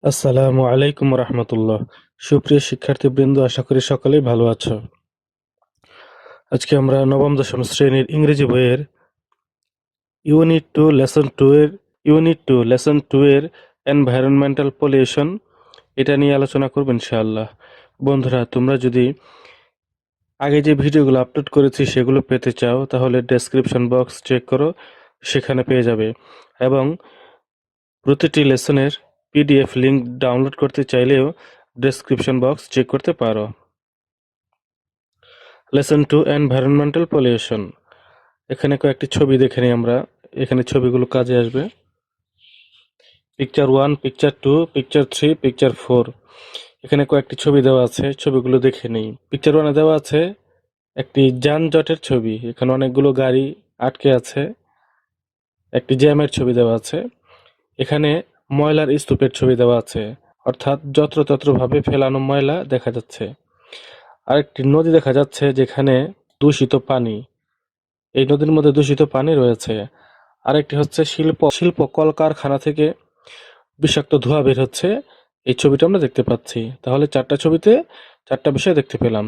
আসসালামু আলাইকুম রহমতুল্লাহ। সুপ্রিয় শিক্ষার্থীবৃন্দ, আশা করি সকলেই ভালো আছো। আজকে আমরা নবম দশম শ্রেণীর ইংরেজি বইয়ের ইউনিট টু লেসন টু এর এনভায়রনমেন্টাল পলিউশন এটা নিয়ে আলোচনা করব ইনশাআল্লাহ। বন্ধুরা, তোমরা যদি আগে যে ভিডিওগুলো আপলোড করেছি সেগুলো পেতে চাও তাহলে ডেসক্রিপশন বক্স চেক করো, সেখানে পেয়ে যাবে। এবং প্রতিটি লেসনের পিডিএফ লিংক ডাউনলোড করতে চাইলেও ডেসক্রিপশন বক্স চেক করতে পারো। Lesson two environmental pollution. এখানে কয়েকটি ছবি দেখে নিই আমরা। এখানে ছবিগুলো কাজে আসবে। Picture 1, picture 2, picture 3, picture 4। এখানে কয়েকটি ছবি দেওয়া আছে, ছবিগুলো দেখে নিই। পিকচার 1-এ দেওয়া আছে একটি যানজটের ছবি। এখানে অনেকগুলো গাড়ি আটকে আছে। একটি জ্যামের ছবি দেওয়া আছে। এখানে ময়লার স্তূপের ছবি দেওয়া আছে, অর্থাৎ যত্রতত্রভাবে ফেলানো ময়লা দেখা যাচ্ছে। আরেকটি নদী দেখা যাচ্ছে যেখানে দূষিত পানি। এই নদীর মধ্যে দূষিত পানি রয়েছে। আরেকটি হচ্ছে শিল্প কলকারখানা থেকে বিষাক্ত ধোঁয়া বের হচ্ছে। এই ছবিটা আমরা দেখতে পাচ্ছি। তাহলে চারটা ছবিতে চারটা বিষয় দেখতে পেলাম।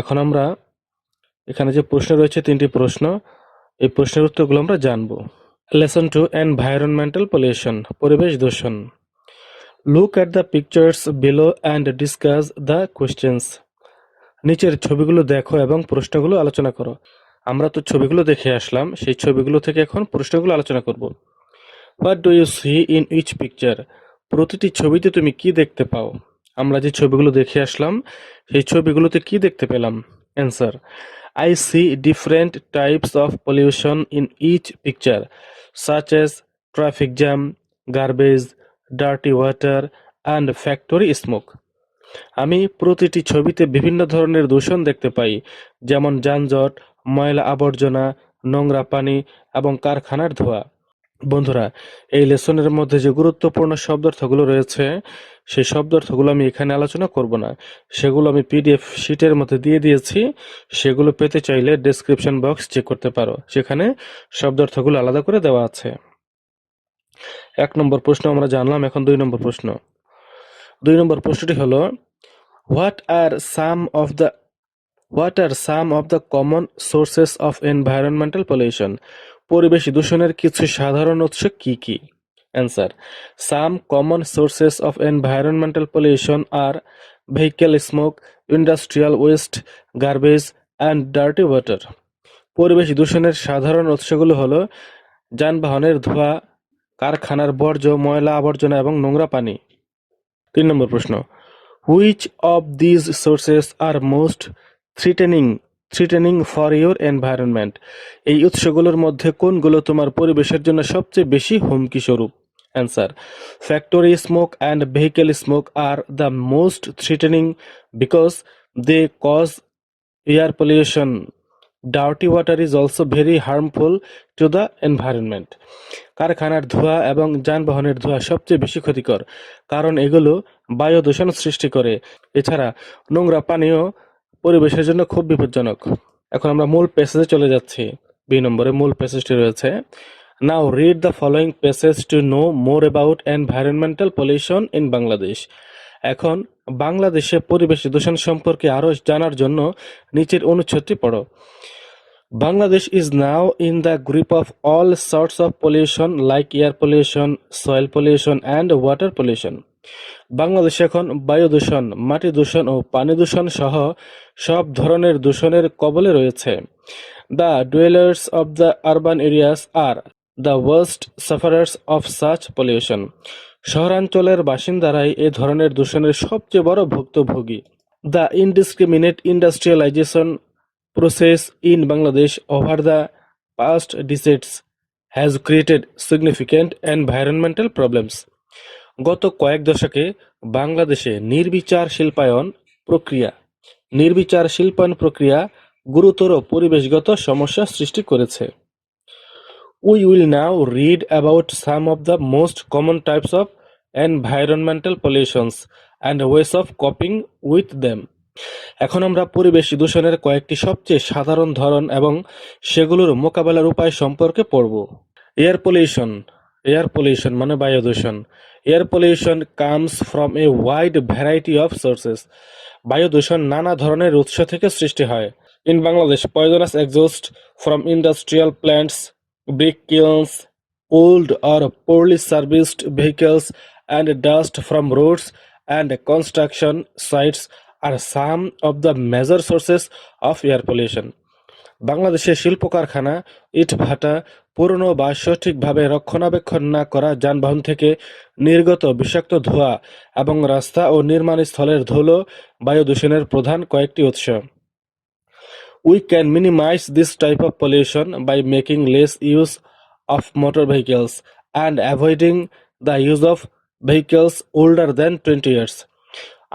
এখন আমরা এখানে যে প্রশ্ন রয়েছে, তিনটি প্রশ্ন, এই প্রশ্নের উত্তরগুলো আমরা জানবো। লেসন টু এনভায়রনমেন্টাল পলিউশন, পরিবেশ দূষণ। Look at the pictures below and discuss the questions. নিচের ছবিগুলো দেখো এবং প্রশ্নগুলো আলোচনা করো। আমরা তো ছবিগুলো দেখে আসলাম, সেই ছবিগুলো থেকে এখন প্রশ্নগুলো আলোচনা করব। What do you see in each picture? প্রতিটি ছবিতে তুমি কি দেখতে পাও? আমরা যে ছবিগুলো দেখে আসলাম সেই ছবিগুলোতে কি দেখতে পেলাম? Answer: I see different types of pollution in each picture, such as traffic jam, garbage, dirty water and factory smoke. আমি প্রতিটি ছবিতে বিভিন্ন ধরনের দূষণ দেখতে পাই, যেমন যানজট, ময়লা আবর্জনা, নোংরা পানি এবং কারখানার ধোঁয়া। বন্ধুরা, এই লেসনের মধ্যে যে গুরুত্বপূর্ণ শব্দার্থগুলো রয়েছে সেই শব্দার্থগুলো আমি এখানে আলোচনা করব না, সেগুলো আমি পিডিএফ শিটের মধ্যে দিয়ে দিয়েছি। সেগুলো পেতে চাইলে ডেসক্রিপশন বক্স চেক করতে পারো, সেখানে শব্দার্থগুলো আলাদা করে দেওয়া আছে। 1 নম্বর প্রশ্ন আমরা জানলাম, এখন 2 নম্বর প্রশ্ন। 2 নম্বর প্রশ্নটি হলো, what are some of the what are some of the common sources of environmental pollution? পরিবেশ দূষণের কিছু সাধারণ উৎস কি কি? Answer: some common sources of environmental pollution are vehicle smoke, industrial waste, garbage and dirty water. পরিবেশ দূষণের সাধারণ উৎসগুলো হলো যানবাহনের ধোঁয়া, কারখানার বর্জ্য, ময়লা আবর্জনা এবং নোংরা পানি। 3 নম্বর প্রশ্ন, which of these sources are most threatening for your environment? এই উৎসগুলোর মধ্যে কোনগুলো তোমার পরিবেশের জন্য সবচেয়ে বেশি হুমকি স্বরূপ? Answer: factory smoke and vehicle smoke are the most threatening because they cause air pollution. Dirty water is also very harmful to the environment. কারখানার ধোঁয়া এবং যানবাহনের ধোঁয়া সবচেয়ে বেশি ক্ষতিকর, কারণ এগুলো বায়ু দূষণ সৃষ্টি করে। এছাড়া নোংরা পানিও পরিবেশের জন্য খুব বিপজ্জনক। এখন আমরা মূল প্যাসেজে চলে যাচ্ছি। 2 নম্বরে মূল প্যাসেজটি রয়েছে, now read the following passage to know more about environmental pollution in Bangladesh. এখন বাংলাদেশে পরিবেশ দূষণ সম্পর্কে আরও জানার জন্য নিচের অনুচ্ছেদটি পড়ো। Bangladesh is now in the grip of all sorts of pollution like air pollution, soil pollution and water pollution. Bangladesh এখন বায়ু দূষণ, মাটি দূষণ ও পানি দূষণ সহ সব ধরনের দূষণের কবলে রয়েছে। The dwellers of the urban areas are the worst sufferers of such pollution. শহরাঞ্চলের বাসিন্দারাই এ ধরনের দূষণের সবচেয়ে বড় ভুক্তভোগী। The indiscriminate industrialization process in Bangladesh over the past decades has created significant environmental problems. গত কয়েক দশকে বাংলাদেশে নির্বিচার শিল্পায়ন প্রক্রিয়া গুরুতর পরিবেশগত সমস্যা সৃষ্টি করেছে। We will now read about some of the most common types of environmental pollutions and ways of coping with them. এখন আমরা পরিবেশ দূষণের কয়েকটি সবচেয়ে সাধারণ ধরন এবং সেগুলোর মোকাবেলার উপায় সম্পর্কে পড়ব। Air pollution. এয়ার পলিউশন মানে বায়ু দূষণ। Air pollution comes from a wide variety of sources. বায়ু দূষণ নানা ধরনের উৎস থেকে সৃষ্টি হয়। In Bangladesh, poisonous exhaust from industrial plants, brick kilns, old or poorly serviced vehicles, and dust from roads and construction sites are some of the major sources of air pollution. বাংলাদেশের শিল্প কারখানা, ইটভাটা, পুরনো বা সঠিকভাবে রক্ষণাবেক্ষণ না করা যানবাহন থেকে নির্গত বিষাক্ত ধোঁয়া এবং রাস্তা ও নির্মাণস্থলের ধুলো বায়ু দূষণের প্রধান কয়েকটি উৎস। We can minimize this type of pollution by making less use of motor vehicles and avoiding the use of vehicles older than 20 years.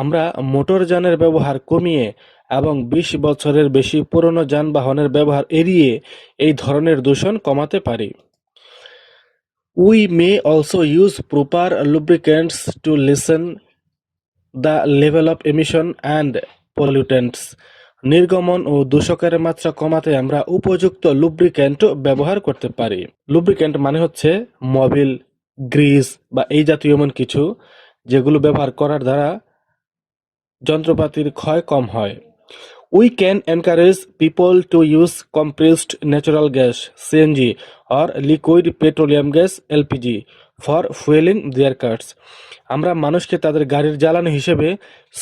আমরা মোটরযানের ব্যবহার কমিয়ে এবং 20 বছরের বেশি পুরনো যানবাহনের ব্যবহার এড়িয়ে এই ধরনের দূষণ কমাতে পারি। We may also use proper lubricants to lessen the level of emission and pollutants. নির্গমন ও দূষকের মাত্রা কমাতে আমরা উপযুক্ত লুব্রিক্যান্টও ব্যবহার করতে পারি। লুব্রিক্যান্ট মানে হচ্ছে মোবিল, গ্রিজ বা এই জাতীয় এমন কিছু যেগুলো ব্যবহার করার দ্বারা যন্ত্রপাতির ক্ষয় কম হয়। We can encourage people to use compressed natural gas (CNG) or liquid petroleum gas (LPG) for fueling their cars. আমরা মানুষকে তাদের গাড়ির জ্বালানি হিসেবে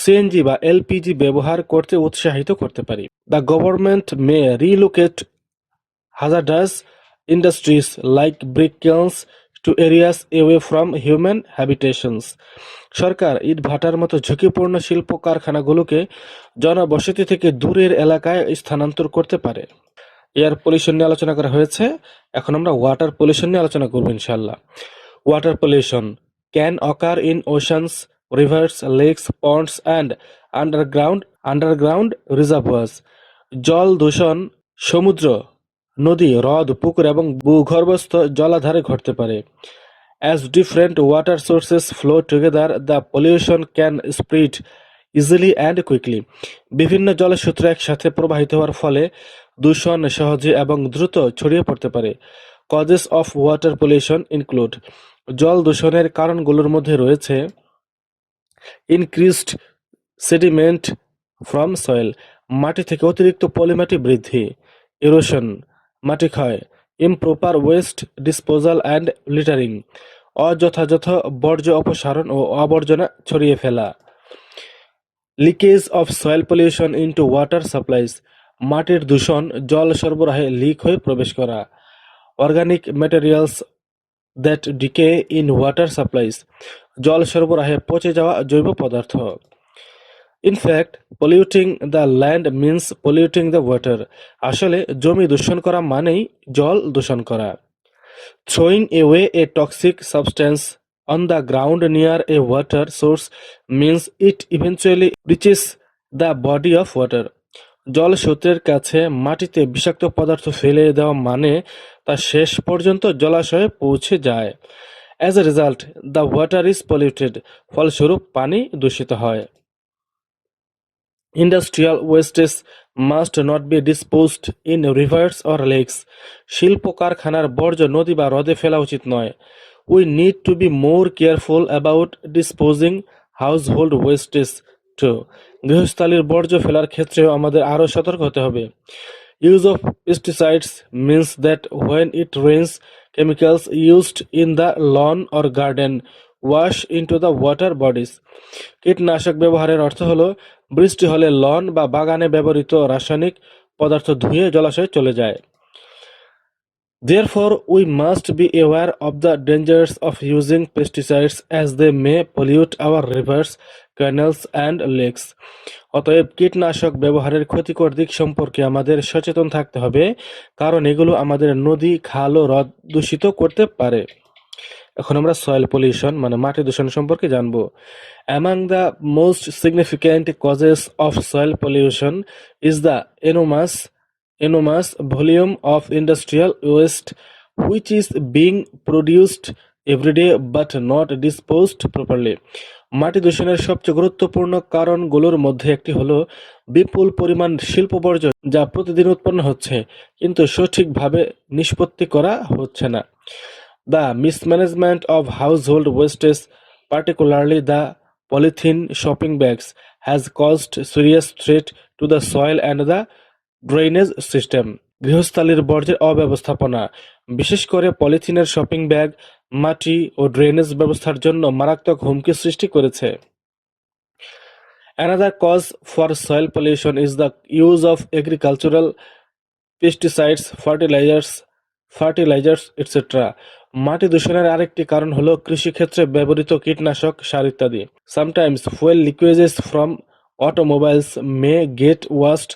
সিএনজি বা এলপিজি ব্যবহার করতে উৎসাহিত করতে পারি। The government may relocate hazardous industries like brick kilns to areas away from human habitations. সরকার ইটভাটার মতো ঝুঁকিপূর্ণ শিল্প কারখানাগুলোকে জনবসতি থেকে দূরের এলাকায় স্থানান্তর করতে পারে। এয়ার পলিউশন নিয়ে আলোচনা করা হয়েছে, এখন আমরা ওয়াটার পলিউশন নিয়ে আলোচনা করব ইনশাআল্লাহ। Water pollution can occur in oceans, rivers, lakes, ponds and underground reservoirs. জল দূষণ সমুদ্র, নদী, হ্রদ, পুকুর এবং ভূগর্ভস্থ জলাধারে ঘটতে পারে। As different water sources flow together, the pollution can spread easily and quickly. বিভিন্ন জলসূত্র একসাথে প্রবাহিত হওয়ার ফলে দূষণ সহজে এবং দ্রুত ছড়িয়ে পড়তে পারে। Causes of water pollution include জল দূষণের কারণগুলোর মধ্যে রয়েছে increased sediment from soil, মাটি থেকে অতিরিক্ত পলিমাটি বৃদ্ধি, erosion, মাটি ক্ষয়, improper waste disposal and littering, অযথাযথ বর্জ্য অপসারণ ও আবর্জনা ছড়িয়ে ফেলা, leakage of soil pollution into water supplies, মাটির দূষণ জল সরবরাহে লিক হয়ে প্রবেশ করা, organic materials that decay in water supplies, জল সরবরাহে পচে যাওয়া জৈব পদার্থ। In fact polluting the land means polluting the water, আসলে জমি দূষণ করা মানেই জল দূষণ করা। Throwing away a toxic substance on the ground near a water source means it eventually reaches the body of water. জল স্রোতের কাছে মাটিতে বিষাক্ত পদার্থ ফেলে দেওয়া মানে তা শেষ পর্যন্ত জলাশয়ে পৌঁছে যায়। As a result, the water is polluted. ফলস্বরূপ পানি দূষিত হয়। Industrial wastes must not be disposed in rivers or lakes. শিল্প কারখানার বর্জ্য নদী বা হ্রদে ফেলা উচিত নয়। We need to be more careful about disposing household wastes too. গৃহস্থালির বর্জ্য ফেলার ক্ষেত্রেও আমাদের আরও সতর্ক হতে হবে। Use of pesticides means that when it rains, chemicals used in the lawn or garden wash into the water bodies. কীটনাশক ব্যবহারের অর্থ হলো বৃষ্টি হলে লন বা বাগানে ব্যবহৃত রাসায়নিক পদার্থ ধুয়ে জলাশয়ে চলে যায়। Therefore, we must be aware of the dangers of using pesticides as they may pollute our rivers, canals and lakes. অতএব কীটনাশক ব্যবহারের ক্ষতিকর দিক সম্পর্কে আমাদের সচেতন থাকতে হবে, কারণ এগুলো আমাদের নদী, খাল ও হ্রদ দূষিত করতে পারে। এখন আমরা সয়েল পলিউশন মানে মাটি দূষণ সম্পর্কে জানবো। Among the most significant causes of soil pollution is the enormous volume of industrial waste which is being produced every day but not disposed properly. মাটি দূষণের সবচেয়ে গুরুত্বপূর্ণ কারণগুলোর মধ্যে একটি হলো বিপুল পরিমাণ শিল্প বর্জ্য যা প্রতিদিন উৎপন্ন হচ্ছে কিন্তু সঠিকভাবে নিষ্পত্তি করা হচ্ছে না। The mismanagement of household wastage, particularly the polythene shopping bags, has caused serious threat to the soil and the drainage system. গৃহস্থালির বর্জ্যের অব্যবস্থাপনা, বিশেষ করে পলিথিনের শপিং ব্যাগ, মাটি ও ড্রেনেজ ব্যবস্থার জন্য মারাত্মক হুমকি সৃষ্টি করেছে। Another cause for soil pollution is the use of agricultural pesticides, fertilizers, etc. মাটি দূষণের আরেকটি কারণ হলো কৃষিক্ষেত্রে ব্যবহৃত কীটনাশক, সার ইত্যাদি। Sometimes fuel leakages from automobiles may get washed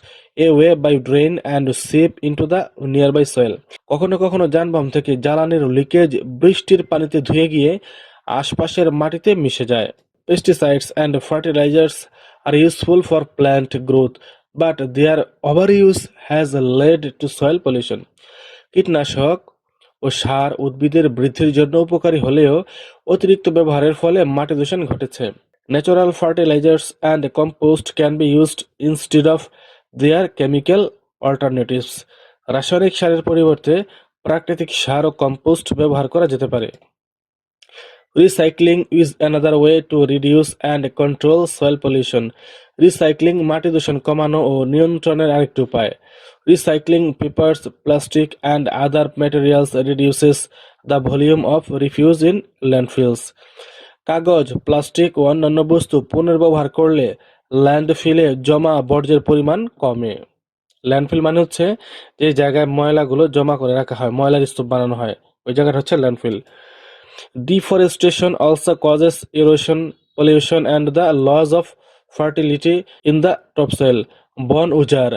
away by drain and seep into the nearby soil. কখনো কখনো যানবাহন থেকে জ্বালানির লিকেজ বৃষ্টির পানিতে ধুয়ে গিয়ে আশপাশের মাটিতে মিশে যায়। Pesticides and fertilizers are useful for plant growth, but their overuse has led to soil pollution. কীটনাশক ও সার উদ্ভিদের বৃদ্ধির জন্য উপকারী হলেও অতিরিক্ত ব্যবহারের ফলে মাটি দূষণ ঘটেছে। Natural fertilizers and compost can be used instead of their chemical alternatives. রাসায়নিক সারের পরিবর্তে প্রাকৃতিক সার ও কম্পোস্ট ব্যবহার করা যেতে পারে। Recycling is another way to reduce and control soil pollution. Recycling মাটি দূষণ কমানো ও নিয়ন্ত্রণের আরেকটি উপায়। Recycling papers, plastic and other materials reduces the volume of refuse in landfills. কাগজ, প্লাস্টিক ও অন্যান্য বস্তু পুনর্ব্যবহার করলে ল্যান্ডফিলে জমা বর্জ্যের পরিমাণ কমে। ল্যান্ডফিল মানে হচ্ছে যে জায়গায় ময়লাগুলো জমা করে রাখা হয়, ময়লার স্তূপ বানানো হয়, ওই জায়গাটা হচ্ছে landfill. Deforestation also causes erosion, pollution and the loss of fertility in the topsoil. বন উজাড়,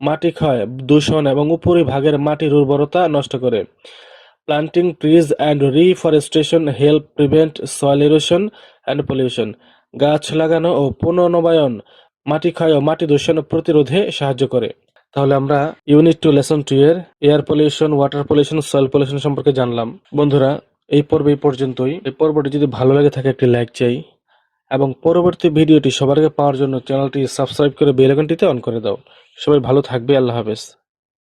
মাটি ক্ষয়, দূষণ এবং উপরিভাগের মাটির উর্বরতা নষ্ট করে। Planting trees and reforestation help prevent soil erosion and pollution. গাছ লাগানো ও পুনর্নবায়ন মাটি ক্ষয় ও মাটি দূষণ প্রতিরোধে সাহায্য করে। তাহলে আমরা ইউনিট 2 লেসন 2 এর air pollution, water pollution, soil pollution সম্পর্কে জানলাম। বন্ধুরা, এই পর্বে এই পর্যন্তই। এই পর্বটি যদি ভালো লাগে থাকে একটি লাইক চাই এবং পরবর্তী ভিডিওটি সবার আগে পাওয়ার জন্য চ্যানেলটি সাবস্ক্রাইব করে বেল আইকনটিতে অন করে দাও। সবাই ভালো থাকবে। আল্লাহ হাফেজ।